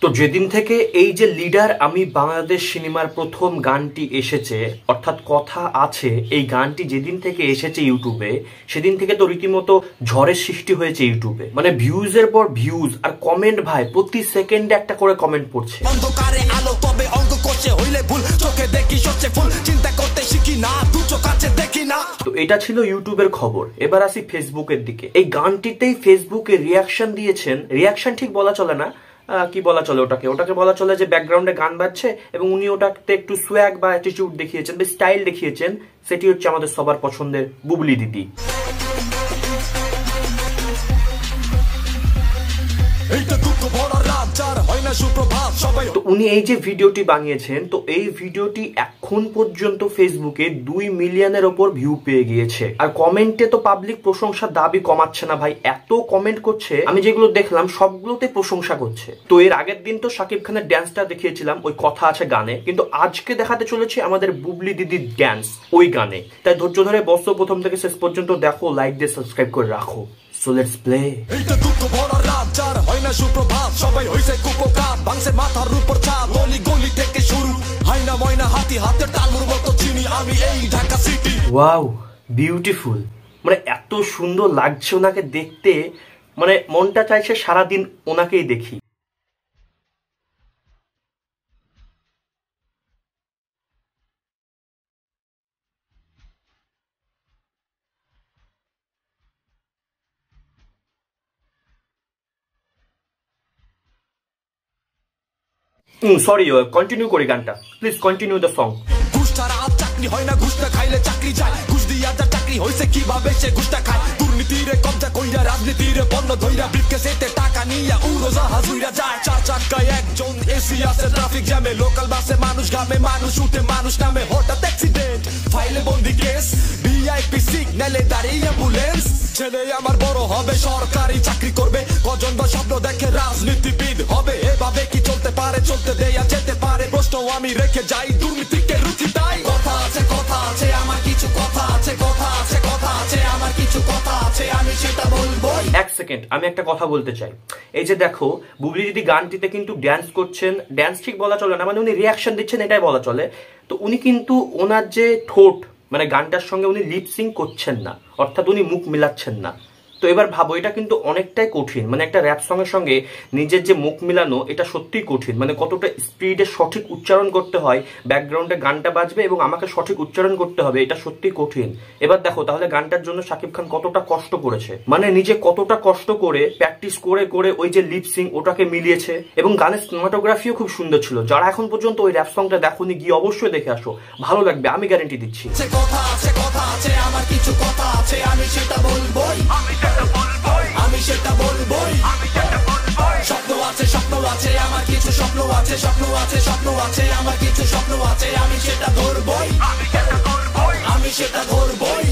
তো যেদিন থেকে এই যে লিডার আমি বাংলাদেশ সিনেমার প্রথম গানটি এসেছে, অর্থাৎ কথা আছে, এই গানটি যেদিন থেকে এসেছে ইউটিউবে, সেদিন থেকে তো রীতিমতো ঝড়ের সৃষ্টি হয়েছে ইউটিউবে। মানে ভিউজের পর ভিউজ আর কমেন্ট, ভাই প্রতি সেকেন্ডে একটা করে কমেন্ট পড়ছে। অন্ধকারে আলো তবে অঙ্ক করছে হইলে ভুল, চোখে দেখি সবচেয়ে ফুল, চিন্তা করতে শিখি না, দু চোখ আছে দেখি না। তো এটা ছিল ইউটিউবের খবর। এবার আসি ফেসবুকের দিকে। এই গানটিতেই ফেসবুকে রিয়াকশন দিয়েছেন, রিয়াকশন ঠিক বলা চলে না, কি বলা চলে ওটাকে বলা চলে যে ব্যাকগ্রাউন্ডে গান বাজছে এবং উনি ওটাতে একটু সোয়াগ বা অ্যাটিটিউড দেখিয়েছেন বা স্টাইল দেখিয়েছেন। সেটি হচ্ছে আমাদের সবার পছন্দের বুবলি দিদি। তো উনি এই যে ভিডিওটি বানিয়েছেন, তো এই ভিডিওটি এখন পর্যন্ত ফেসবুকে 2 মিলিয়নের ওপর ভিউ পেয়ে গিয়েছে। আর কমেন্টে তো পাবলিক প্রশংসার দাবি কমাচ্ছে না ভাই, এত কমেন্ট করছে। আমি যেগুলো দেখলাম সবগুলোতে প্রশংসা করছে। তো এর আগের দিন তো শাকিব খানের ড্যান্সটা দেখিয়েছিলাম ওই কথা আছে গানে, কিন্তু আজকে দেখাতে চলেছে আমাদের বুবলি দিদির ড্যান্স ওই গানে। তাই ধৈর্য ধরে বসো, প্রথম থেকে শেষ পর্যন্ত দেখো, লাইক দিয়ে সাবস্ক্রাইব করে রাখো। So let's play. এইটা দুঃখ ভরা রাত, যার হয় না সুপ্রভাত, সবাই হইছে কুপকার, ভাঙছে মাথার উপর ছাদ, গলি গলি থেকে শুরু, হাইনা ময়না হাতি হাতে তালুর মতো চিনি আমি এই ঢাকা সিটি। Wow, beautiful. মানে এত সুন্দর লাগছে ওনাকে দেখতে, মানে মনটা চাইছে সারাদিন ওনাকেই দেখি। সরি, কন্টিনিউ করি গানটা, প্লিজ কন্টিনিউ দ্য সং। ঘুষ ছাড়া আর চাকরি হয় না, ঘুষ না খাইলে চাকরি যায়, ঘুষ দিয়া যা চাকরি হইছে কিভাবে সে ঘুষটা খায়, দুর্নীতিরে কবজা কইরা রাজনীতিরে পণ্য ধইরা ব্রিফকেসেতে টাকা নিয়া উড়োজাহাজ উইরা যায়, চার চাকায় একজন এসি আছে ট্রাফিক জ্যামে, লোকাল বাসে মানুষ ঘামে, মানুষ উঠে মানুষ নামে, হঠাৎ অ্যাক্সিডেন্ট, ফাইলে বন্দি কেস, ভিআইপি সিগন্যালে দাঁড়িয়ে অ্যাম্বুলেন্স, ছেলে আমার বড় হবে সরকারি চাকরি করবে, কজন বা স্বপ্ন দেখে রাজনীতিবিদ হবে, এভাবে কি চলতে পারে, চলতে দেয়া যেতে পারে, প্রশ্ন আমি রেখে যাই, দুর্নীতিকে রুচি তাই, কথা আছে আমার কিছু কথা আছে, কথা আছে আমার কিছু কথা আছে, আমি সেটা বলবো। এক সেকেন্ড, আমি একটা কথা বলতে চাই। এই যে দেখো, বুবলি দিদি গানটিতে কিন্তু ড্যান্স করছেন, ড্যান্স ঠিক বলা চলে না, মানে উনি রিয়াকশন দিচ্ছেন এটাই বলা চলে। তো উনি কিন্তু ওনার যে ঠোঁট, মানে গানটার সঙ্গে উনি লিপসিং করছেন না, অর্থাৎ উনি মুখ মিলাচ্ছেন না। তো এবার ভাবো, এটা কিন্তু অনেকটাই কঠিন, মানে একটা র্যাপ সঙ্গের সঙ্গে নিজের যে মুখ মিলানো, এটা সত্যিই কঠিন। মানে কতটা স্পিডে সঠিক উচ্চারণ করতে হয়, ব্যাকগ্রাউন্ডে গানটা বাজবে এবং আমাকে সঠিক উচ্চারণ করতে হবে, এটা সত্যিই কঠিন। এবার দেখো তাহলে গানটার জন্য শাকিব খান কতটা কষ্ট করেছে, মানে নিজে কতটা কষ্ট করে প্র্যাকটিস করে করে ওই যে লিপসিং ওটাকে মিলিয়েছে। এবং গানের সিনেমাটোগ্রাফিও খুব সুন্দর ছিল। যারা এখন পর্যন্ত ওই র্যাপ সংটা দেখোনি, গিয়ে অবশ্যই দেখে আসো, ভালো লাগবে, আমি গ্যারান্টি দিচ্ছি। কথা আছে আমার কিছু কথা আছে, আমি সেটা বলবোই, আমি সেটা বলবোই, স্বপ্ন আছে আমার কিছু স্বপ্ন আছে, স্বপ্ন আছে আমার কিছু স্বপ্ন আছে, আমি সেটা ধরবোই, আমি সেটা ধরবোই।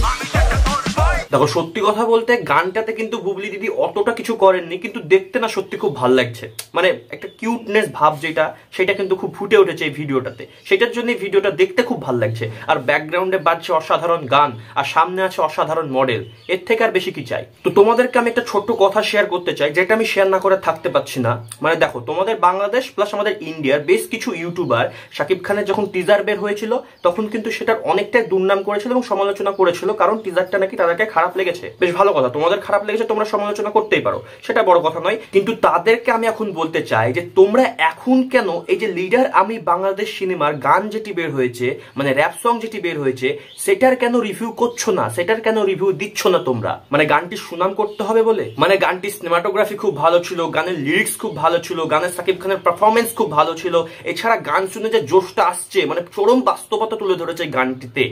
দেখো সত্যি কথা বলতে গানটাতে কিন্তু বুবলি দিদি অতটা কিছু করেননি, কিন্তু দেখতে না সত্যি খুব ভালো লাগছে। মানে একটা কিউটনেস ভাব যেটা, সেটা কিন্তু খুব ফুটে উঠেছে এই ভিডিওটাতে, সেটার জন্য ভিডিওটা দেখতে খুব ভালো লাগছে। আর ব্যাকগ্রাউন্ডে বাজছে অসাধারণ গান, আর সামনে আছে অসাধারণ মডেল, এর থেকে আর বেশি কি চাই। তো তোমাদেরকে আমি একটা ছোট্ট কথা শেয়ার করতে চাই, যেটা আমি শেয়ার না করে থাকতে পারছি না। মানে দেখো, তোমাদের বাংলাদেশ প্লাস আমাদের ইন্ডিয়ার বেশ কিছু ইউটিউবার শাকিব খানের যখন টিজার বের হয়েছিল, তখন কিন্তু সেটার অনেকটাই দুর্নাম করেছিল এবং সমালোচনা করেছিল, কারণ টিজারটা নাকি তাদেরকে খারাপ লেগেছে। বেশ ভালো কথা, তোমাদের খারাপ লেগেছে, তোমরা সমালোচনা করতেই পারো, সেটা বড় কথা নয়। কিন্তু তাদেরকে আমি এখন বলতে চাই যে তোমরা এখন কেন এই যে লিডার আমি বাংলাদেশ সিনেমার গান যেটি বের হয়েছে, মানে র‍্যাপ সং যেটি বের হয়েছে, সেটার কেন রিভিউ করছো না, সেটার কেন রিভিউ দিচ্ছ না তোমরা? মানে গানটি সুনাম করতে হবে বলে? মানে গানটি সিনেমাটোগ্রাফি খুব ভালো ছিল, গানের লিরিক্স খুব ভালো ছিল, গানের শাকিব খানের পারফরমেন্স খুব ভালো ছিল, এছাড়া গান শুনে যে জোশটা আসছে, মানে চরম বাস্তবতা তুলে ধরেছে গানটিতে,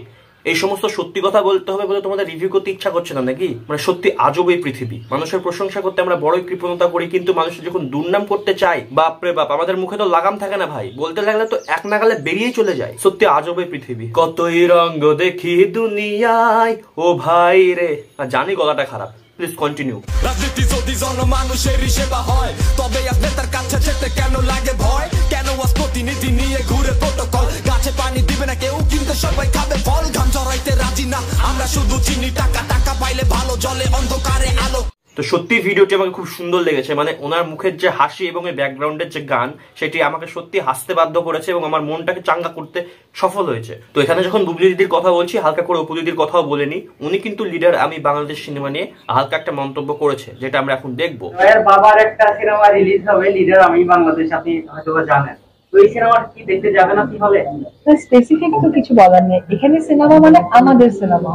এই সমস্ত সত্যি কথা বলতে হবে বলে তোমাদের রিভিউ করতে ইচ্ছা করছে না নাকি? মানে সত্যি আজব এই পৃথিবী। মানুষের প্রশংসা করতে আমরা বড়ই কৃপণতা করি, কিন্তু মানুষের যখন দুর্নাম করতে চাই, বাপরে বাপ, আমাদের মুখে তো লাগাম থাকে না ভাই, বলতে লাগলে তো এক নাগালে বেরিয়েই চলে যায়। সত্যি আজব এই পৃথিবী। কতই রঙ দেখি দুনিয়ায় ও ভাই রে। জানি গলাটা খারাপ, প্লিজ কন্টিনিউ। রাজনীতি যদি জনমানুষেরই সেবা হয়, তবে আজ নেতার কাছে যেতে কেন লাগে ভয়? কেন আজ প্রতিনিধি নিয়ে ঘুরে প্রটোকল? গাছে পানি দিবে না কেউ, কিন্তু সবাই খাবে ফল। ঘাম জড়াইতে রাজি না আমরা, শুধু চিনি টাকা, টাকা পাইলে ভালো জলে অন্ধকারে আলো। তো সত্যি ভিডিওটি আমাকে খুব সুন্দর লেগেছে, মানে ওনার মুখের যে হাসি এবং এই ব্যাকগ্রাউন্ডের যে গান সেটি আমাকে সত্যি হাসতে বাধ্য করেছে এবং আমার মনটাকে চাঙ্গা করতে সফল হয়েছে। তো এখানে যখন বুবলি দিদির কথা বলছি হালকা করে অপু দিদির কথাও বলেনি, উনি কিন্তু লিডার আমি বাংলাদেশ সিনেমা নিয়ে হালকা একটা মন্তব্য করেছে যেটা আমরা এখন দেখবো। বাবার একটা সিনেমা রিলিজ হবে লিডার আমি বাংলাদেশ, আপনি হয়তো জানেন, তো এই সিনেমাটা কি দেখতে যাবেন আপনি হলে? স্পেসিফিক তো কিছু বলার নেই, এখানে সিনেমা মানে আমাদের সিনেমা।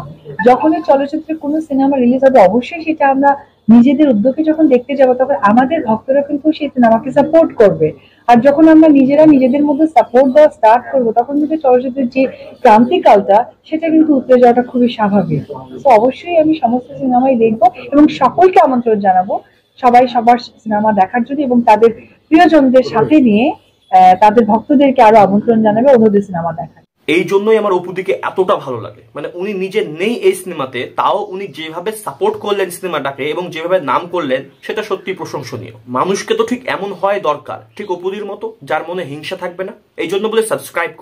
যখনই চলচ্চিত্রে কোনো সিনেমা রিলিজ হবে অবশ্যই সেটা আমরা নিজেদের উদ্যোগে যখন দেখতে যাবো তখন আমাদের ভক্তরা কিন্তু সেই সিনেমাকে সাপোর্ট করবে। আর যখন আমরা নিজেরা নিজেদের মধ্যে সাপোর্ট দেওয়া স্টার্ট করবো তখন কিন্তু চলচ্চিত্রের যে ক্রান্তিকালটা সেটা কিন্তু উতরে যাওয়াটা খুবই স্বাভাবিক। তো অবশ্যই আমি সমস্ত সিনেমাই দেখবো এবং সকলকে আমন্ত্রণ জানাবো সবাই সবার সিনেমা দেখার জন্য এবং তাদের প্রিয়জনদের সাথে নিয়ে তাদের ভক্তদেরকে আরো আমন্ত্রণ জানাবে অন্যদের সিনেমা দেখার। এই জন্যই আমার অপুদিকে এতটা ভালো লাগে, মানে উনি নিজে নেই এই সিনেমাতে, তাও উনি যেভাবে সাপোর্ট করলেন সিনেমাটাকে এবং যেভাবে নাম করলেন সেটা সত্যি প্রশংসনীয়। মানুষকে তো ঠিক এমন হয় দরকার, ঠিক অপুদির মতো, যার মনে হিংসা থাকবে না। এই জন্য বলে সাবস্ক্রাইব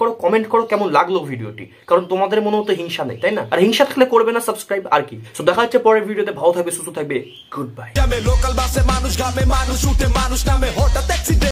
করো, কমেন্ট করো কেমন লাগলো ভিডিওটি, কারণ তোমাদের মনেও তো হিংসা নেই, তাই না? আর হিংসা থাকলে করবে না সাবস্ক্রাইব, আর কি। তো দেখা হচ্ছে পরের ভিডিওতে, ভালো থাকবে, সুস্থ থাকবে, গুড বাই। লোকাল বাসে মানুষ, গ্রামে মানুষ, উঠে মানুষ নামে হঠাৎ